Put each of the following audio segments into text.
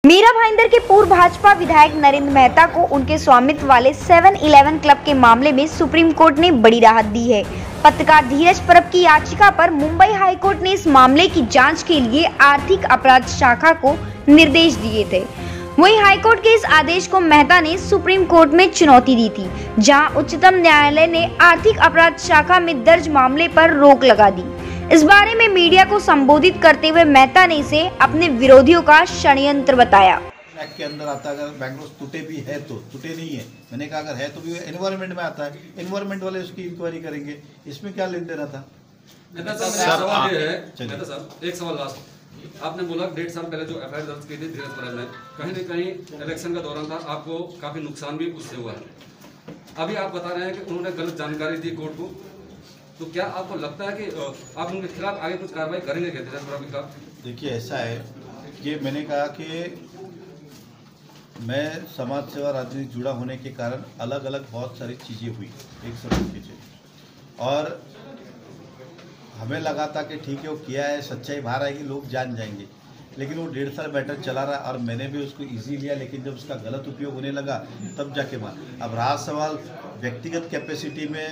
मीरा भाईंदर के पूर्व भाजपा विधायक नरेंद्र मेहता को उनके स्वामित्व वाले 7-Eleven क्लब के मामले में सुप्रीम कोर्ट ने बड़ी राहत दी है। पत्रकार धीरज परब की याचिका पर मुंबई हाई कोर्ट ने इस मामले की जांच के लिए आर्थिक अपराध शाखा को निर्देश दिए थे। वहीं हाईकोर्ट के इस आदेश को मेहता ने सुप्रीम कोर्ट में चुनौती दी थी, जहां उच्चतम न्यायालय ने आर्थिक अपराध शाखा में दर्ज मामले पर रोक लगा दी। इस बारे में मीडिया को संबोधित करते हुए मेहता ने इसे अपने विरोधियों का षड्यंत्र बताया। एक्ट के अंदर आता है, अगर बैंगलोर टूटे भी है तो टूटे नहीं है, मैंने कहा अगर है तो भी एनवायरनमेंट में आता है, एनवायरनमेंट वाले उसकी इंक्वायरी करेंगे, इसमें क्या लेन देना था। एक सवाल लास्ट, आपने बोला 1.5 साल पहले जो एफआईआर दर्ज की थी धीरज परब ने, कहीं न कहीं इलेक्शन का दौरान था, आपको काफी नुकसान भी उससे हुआ है। अभी आप बता रहे हैं कि उन्होंने गलत जानकारी दी कोर्ट को, तो क्या आपको लगता है कि आप उनके खिलाफ आगे कुछ कार्रवाई करेंगे क्या धीरज परब के खिलाफ? देखिए ऐसा है कि मैंने कहा कि मैं समाज सेवा राजनीति जुड़ा होने के कारण अलग अलग बहुत सारी चीज़ें हुई एक समय चीज़ें, और हमें लगा था कि ठीक है वो किया है, सच्चाई बाहर आएगी, लोग जान जाएंगे, लेकिन वो 1.5 साल मैटर चला रहा और मैंने भी उसको इजी लिया, लेकिन जब उसका गलत उपयोग होने लगा तब जाके अब रहा सवाल व्यक्तिगत कैपेसिटी में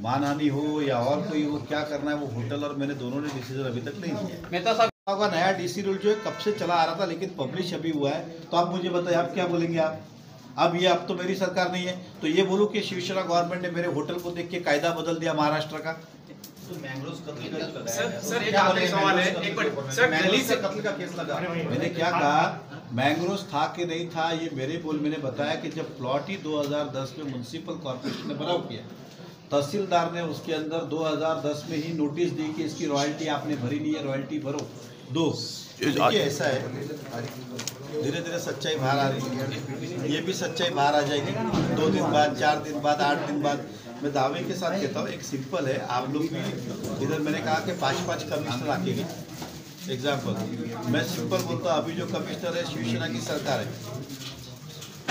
मानहानि हो या और कोई हो, क्या करना है वो होटल और मैंने दोनों ने डिसीजन अभी तक नहीं लिया। मेहता साहब का नया डीसी रूल जो है कब से चला आ रहा था, लेकिन पब्लिश अभी हुआ है, तो आप मुझे बताइए आप क्या बोलेंगे। आप अब तो मेरी सरकार नहीं है, तो ये बोलूँ कि शिवसेना गवर्नमेंट ने मेरे होटल को देख के कायदा बदल दिया महाराष्ट्र का। तो मैंग्रोव कत्ल का केस लगा, मैंने क्या कहा, मैंग्रोव था कि नहीं था ये मेरे बोल। मैंने बताया कि जब प्लॉट ही 2010 में म्युनिसिपल कॉर्पोरेशन ने बनाव किया, तहसीलदार ने उसके अंदर 2010 में ही नोटिस दी कि इसकी रॉयल्टी आपने भरी नहीं है, रॉयल्टी भरो दो। देखिए ऐसा है, धीरे धीरे सच्चाई बाहर आ रही है, ये भी सच्चाई बाहर आ जाएगी 2 दिन बाद, 4 दिन बाद, 8 दिन बाद। मैं दावे के साथ कहता हूँ, एक सिंपल है, आप लोग भी इधर मैंने कहा कि 5-5 कमिश्नर आकेंगे एग्जाम्पल, मैं सिंपल बोलता हूँ, अभी जो कमिश्नर है शिवसेना की सरकार है,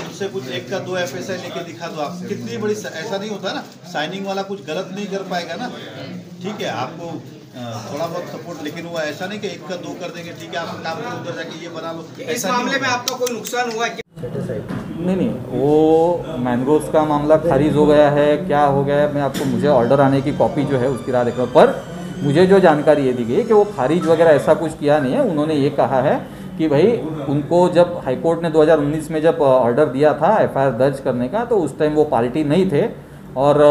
उससे कुछ 1 का 2 FSI लेके दिखा दो आप, कितनी बड़ी, ऐसा नहीं होता ना, साइनिंग वाला कुछ गलत नहीं कर पाएगा ना, ठीक है आपको थोड़ा बहुत सपोर्ट, लेकिन वो ऐसा नहीं कि 1 का 2 कर देंगे, ठीक है आप काम करो उधर जाके ये बना लो। इस मामले में आपका कोई नुकसान हुआ है? नहीं, वो मैंग्रोव्स का मामला खारिज हो गया है, क्या हो गया है, मैं आपको, मुझे ऑर्डर आने की कॉपी जो है उसकी राह देख रहा हूँ, पर मुझे जो जानकारी ये दी गई है कि वो खारिज वगैरह ऐसा कुछ किया नहीं है। उन्होंने ये कहा है कि भाई उनको जब हाईकोर्ट ने 2019 में जब ऑर्डर दिया था एफआईआर दर्ज करने का, तो उस टाइम वो पार्टी नहीं थे और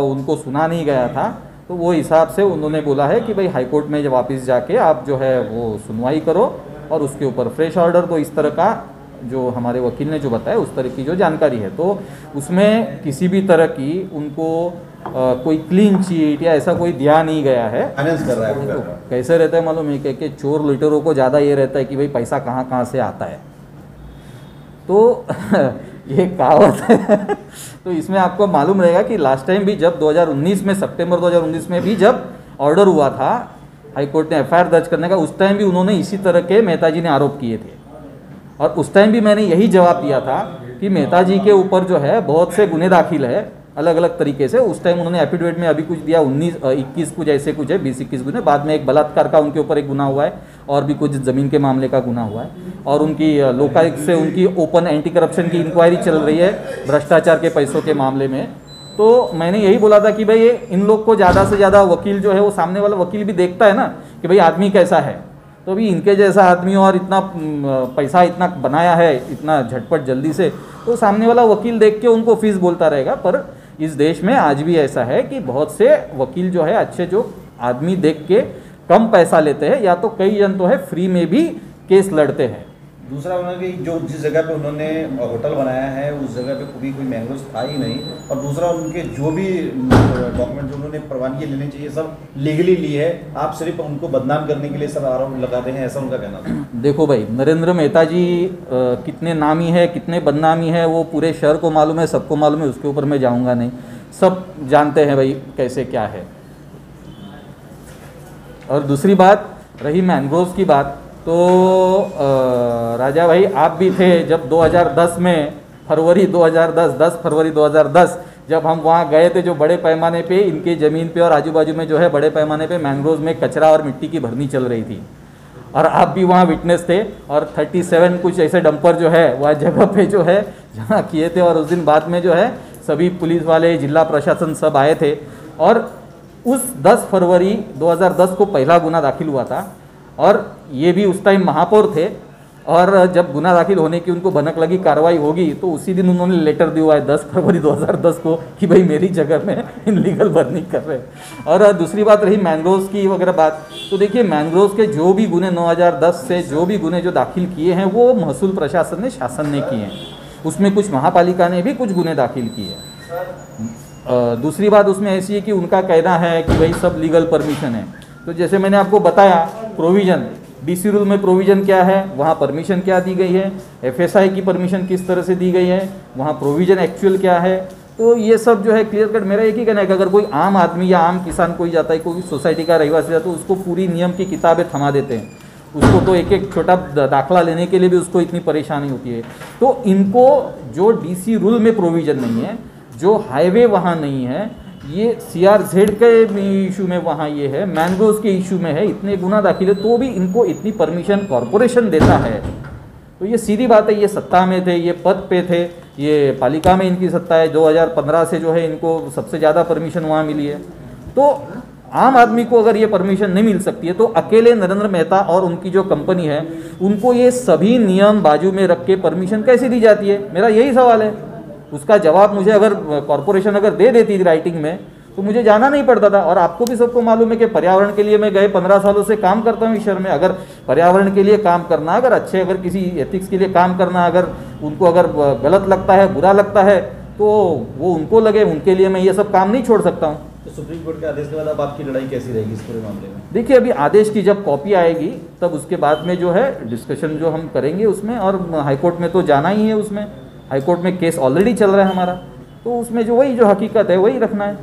उनको सुना नहीं गया था, तो वो हिसाब से उन्होंने बोला है कि भाई हाईकोर्ट में जब वापस जाके आप जो है वो सुनवाई करो और उसके ऊपर फ्रेश ऑर्डर। तो इस तरह का जो हमारे वकील ने जो बताया उस तरह की जो जानकारी है, तो उसमें किसी भी तरह की उनको कोई क्लीन चिट या ऐसा कोई दिया नहीं गया है। फाइनेंस कर रहा है तो कैसे रहता है मालूम है कि चोर लुटेरों को ज़्यादा ये रहता है कि भाई पैसा कहाँ कहाँ से आता है, तो ये कहावत है। तो इसमें आपको मालूम रहेगा कि लास्ट टाइम भी जब 2019 में, सितंबर 2019 में भी जब ऑर्डर हुआ था हाईकोर्ट ने एफआईआर दर्ज करने का, उस टाइम भी उन्होंने इसी तरह के मेहता जी ने आरोप किए थे, और उस टाइम भी मैंने यही जवाब दिया था कि मेहता जी के ऊपर जो है बहुत से गुने दाखिल है अलग अलग तरीके से। उस टाइम उन्होंने एफिडेविट में अभी कुछ दिया 19-21 कुछ ऐसे कुछ है, 20-21 गुने, बाद में एक बलात्कार का उनके ऊपर एक गुना हुआ है और भी कुछ ज़मीन के मामले का गुना हुआ है, और उनकी लोकायुक्त से उनकी ओपन एंटी करप्शन की इंक्वायरी चल रही है भ्रष्टाचार के पैसों के मामले में। तो मैंने यही बोला था कि भाई इन लोग को ज़्यादा से ज़्यादा वकील जो है वो सामने वाला वकील भी देखता है ना कि भाई आदमी कैसा है, तो अभी इनके जैसा आदमी और इतना पैसा इतना बनाया है इतना झटपट जल्दी से, तो सामने वाला वकील देख के उनको फीस बोलता रहेगा। पर इस देश में आज भी ऐसा है कि बहुत से वकील जो है अच्छे जो आदमी देख के कम पैसा लेते हैं, या तो कई जन तो है फ्री में भी केस लड़ते हैं। दूसरा उन्होंने जो जिस जगह पे उन्होंने होटल बनाया है उस जगह पे कोई मैंग्रोव था ही नहीं, और दूसरा उनके जो भी डॉक्यूमेंट जो उन्होंने परवानगी लेनी चाहिए सब लीगली ली है, आप सिर्फ उनको बदनाम करने के लिए सब आरोप लगाते हैं, ऐसा उनका कहना था। देखो भाई, नरेंद्र मेहता जी कितने नामी है कितने बदनामी है वो पूरे शहर को मालूम है, सबको मालूम है, उसके ऊपर मैं जाऊँगा नहीं, सब जानते हैं भाई कैसे क्या है। और दूसरी बात रही मैंग्रोव्स की बात, तो राजा भाई आप भी थे जब 2010 में फरवरी 2010 10 फरवरी 2010 जब हम वहाँ गए थे, जो बड़े पैमाने पे इनके ज़मीन पे और आजू बाजू में जो है बड़े पैमाने पे मैंग्रोव्स में कचरा और मिट्टी की भरनी चल रही थी, और आप भी वहाँ विटनेस थे, और 37 कुछ ऐसे डंपर जो है वह जगह पे जो है जहाँ किए थे, और उस दिन बाद में जो है सभी पुलिस वाले, जिला प्रशासन सब आए थे। और उस 10 फरवरी 2010 को पहला गुना दाखिल हुआ था, और ये भी उस टाइम महापौर थे, और जब गुना दाखिल होने की उनको भनक लगी कार्रवाई होगी, तो उसी दिन उन्होंने लेटर दिया है 10 फरवरी 2010 को कि भाई मेरी जगह में इनलीगल बर्निंग कर रहे हैं। और दूसरी बात रही मैंग्रोव्स की वगैरह बात, तो देखिए मैंग्रोव्स के जो भी गुने 2010 से जो भी गुने जो दाखिल किए हैं वो महसूल प्रशासन ने, शासन ने किए हैं। उसमें कुछ महापालिका ने भी कुछ गुने दाखिल किए हैं। दूसरी बात उसमें ऐसी है कि उनका कहना है कि भाई सब लीगल परमिशन है। तो जैसे मैंने आपको बताया प्रोविज़न, डीसी रूल में प्रोविज़न क्या है, वहाँ परमिशन क्या दी गई है, एफएसआई की परमिशन किस तरह से दी गई है, वहाँ प्रोविज़न एक्चुअल क्या है, तो ये सब जो है क्लियर कट। मेरा एक ही कहना है कि अगर कोई आम आदमी या आम किसान कोई जाता है, कोई सोसाइटी का रहवासी जाता है, तो उसको पूरी नियम की किताबें थमा देते हैं, उसको तो एक एक छोटा दाखला लेने के लिए भी उसको इतनी परेशानी होती है। तो इनको जो डीसी रूल में प्रोविज़न नहीं है, जो हाईवे वहाँ नहीं है, ये CRZ के इशू में वहाँ ये है, मैंग्रोव्स के इशू में है, इतने गुना दाखिल है, तो भी इनको इतनी परमिशन कॉरपोरेशन देता है। तो ये सीधी बात है, ये सत्ता में थे, ये पद पे थे, ये पालिका में इनकी सत्ता है। 2015 से जो है इनको सबसे ज़्यादा परमिशन वहाँ मिली है। तो आम आदमी को अगर ये परमिशन नहीं मिल सकती है, तो अकेले नरेंद्र मेहता और उनकी जो कंपनी है उनको ये सभी नियम बाजू में रख के परमिशन कैसे दी जाती है, मेरा यही सवाल है। उसका जवाब मुझे अगर कॉरपोरेशन अगर दे देती थी राइटिंग में, तो मुझे जाना नहीं पड़ता था। और आपको भी सबको मालूम है कि पर्यावरण के लिए मैं गए 15 सालों से काम करता हूँ इस शहर में। अगर पर्यावरण के लिए काम करना, अगर अच्छे, अगर किसी एथिक्स के लिए काम करना, अगर उनको अगर गलत लगता है, बुरा लगता है, तो वो उनको लगे, उनके लिए मैं ये सब काम नहीं छोड़ सकता हूँ। तो सुप्रीम कोर्ट के आदेश के बाद अब आपकी लड़ाई कैसी रहेगी इस पूरे मामले में? देखिए, अभी आदेश की जब कॉपी आएगी तब उसके बाद में जो है डिस्कशन जो हम करेंगे उसमें, और हाईकोर्ट में तो जाना ही है। उसमें हाईकोर्ट में केस ऑलरेडी चल रहा है हमारा, तो उसमें जो वही जो हकीकत है वही रखना है।